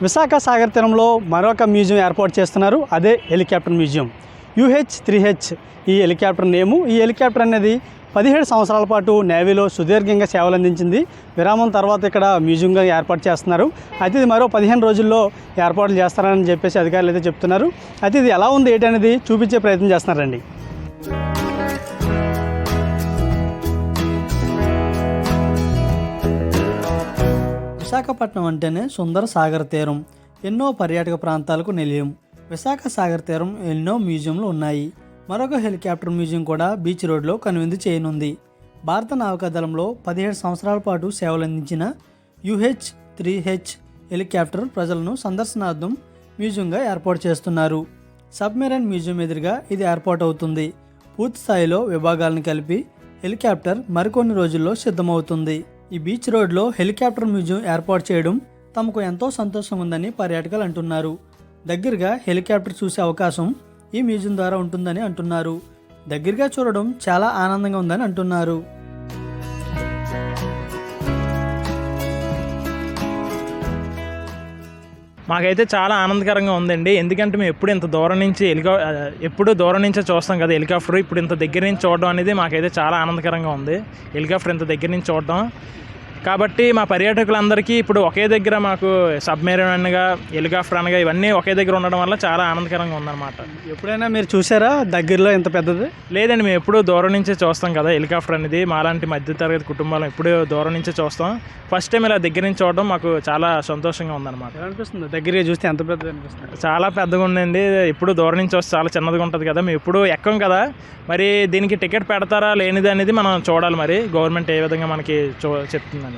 విశాఖ సాగర్ తీరంలో మరొక మ్యూజియం ఏర్పాటు చేస్తున్నారు. అదే హెలికాప్టర్ మ్యూజియం. UH-3H ఈ హెలికాప్టర్ నేము. ఈ హెలికాప్టర్ అనేది 17 సంవత్సరాల పాటు నేవీలో సుదీర్ఘంగా సేవలు అందించింది. విరామం తర్వాత ఇక్కడ మ్యూజియంగా ఏర్పాటు చేస్తున్నారు. అయితే ఇది మరో 15 రోజుల్లో ఏర్పాట్లు చేస్తారని చెప్పేసి అధికారులు అయితే చెప్తున్నారు. అయితే ఇది ఎలా ఉంది ఏంటి అనేది చూపించే ప్రయత్నం చేస్తున్నారండి. విశాఖపట్నం అంటేనే సుందర సాగర్ తీరం, ఎన్నో పర్యాటక ప్రాంతాలకు నిలయం. విశాఖ సాగర్ తీరం ఎన్నో మ్యూజియంలు ఉన్నాయి. మరొక హెలికాప్టర్ మ్యూజియం కూడా బీచ్ రోడ్లో కనువిందు చేయనుంది. భారత నౌకాదళంలో 17 సంవత్సరాల పాటు సేవలందించిన UH-3H హెలికాప్టర్ ప్రజలను సందర్శనార్థం మ్యూజియంగా ఏర్పాటు చేస్తున్నారు. సబ్మెరైన్ మ్యూజియం ఎదురుగా ఇది ఏర్పాటు అవుతుంది. పూర్తి స్థాయిలో విభాగాలను కలిపి హెలికాప్టర్ మరికొన్ని రోజుల్లో సిద్ధమవుతుంది. ఈ బీచ్ రోడ్లో హెలికాప్టర్ మ్యూజియం ఏర్పాటు చేయడం తమకు ఎంతో సంతోషం ఉందని పర్యాటకులు అంటున్నారు. దగ్గరగా హెలికాప్టర్ చూసే అవకాశం ఈ మ్యూజియం ద్వారా ఉంటుందని అంటున్నారు. దగ్గరగా చూడడం చాలా ఆనందంగా ఉందని అంటున్నారు. మాకైతే చాలా ఆనందకరంగా ఉందండి. ఎందుకంటే మేము ఎప్పుడు ఇంత దూరం నుంచి ఎప్పుడు దూరం నుంచే చూస్తాం కదా హెలికాప్టర్. ఇప్పుడు ఇంత దగ్గర నుంచి చూడడం అనేది మాకైతే చాలా ఆనందకరంగా ఉంది. హెలికాప్టర్ ఇంత దగ్గర నుంచి చూడడం కాబట్టి మా పర్యాటకులందరికీ ఇప్పుడు ఒకే దగ్గర మాకు సబ్మెరైన్ అనగా హెలికాప్టర్ అనగా ఇవన్నీ ఒకే దగ్గర ఉండడం వల్ల చాలా ఆనందకరంగా ఉందన్నమాట. ఎప్పుడైనా మీరు చూసారా దగ్గరలో ఎంత పెద్దది? లేదండి, మేము ఎప్పుడూ దూరం నుంచే చూస్తాం కదా హెలికాప్టర్ అనేది. మాలాంటి మధ్యతరగతి కుటుంబాలు ఎప్పుడూ దూరం నుంచే చూస్తాం. ఫస్ట్ టైం ఇలా దగ్గర నుంచి చూడడం మాకు చాలా సంతోషంగా ఉందన్నమాట. అనిపిస్తుంది దగ్గరగా చూస్తే ఎంత పెద్దది అనిపిస్తుంది? చాలా పెద్దగా ఉందండి. ఎప్పుడు దూరం నుంచి వస్తే చాలా చిన్నదిగా ఉంటుంది కదా, మేము ఎప్పుడు ఎక్కం కదా. మరి దీనికి టికెట్ పెడతారా లేనిది అనేది మనం చూడాలి. మరి గవర్నమెంట్ ఏ విధంగా మనకి చెప్తుంది అనేది.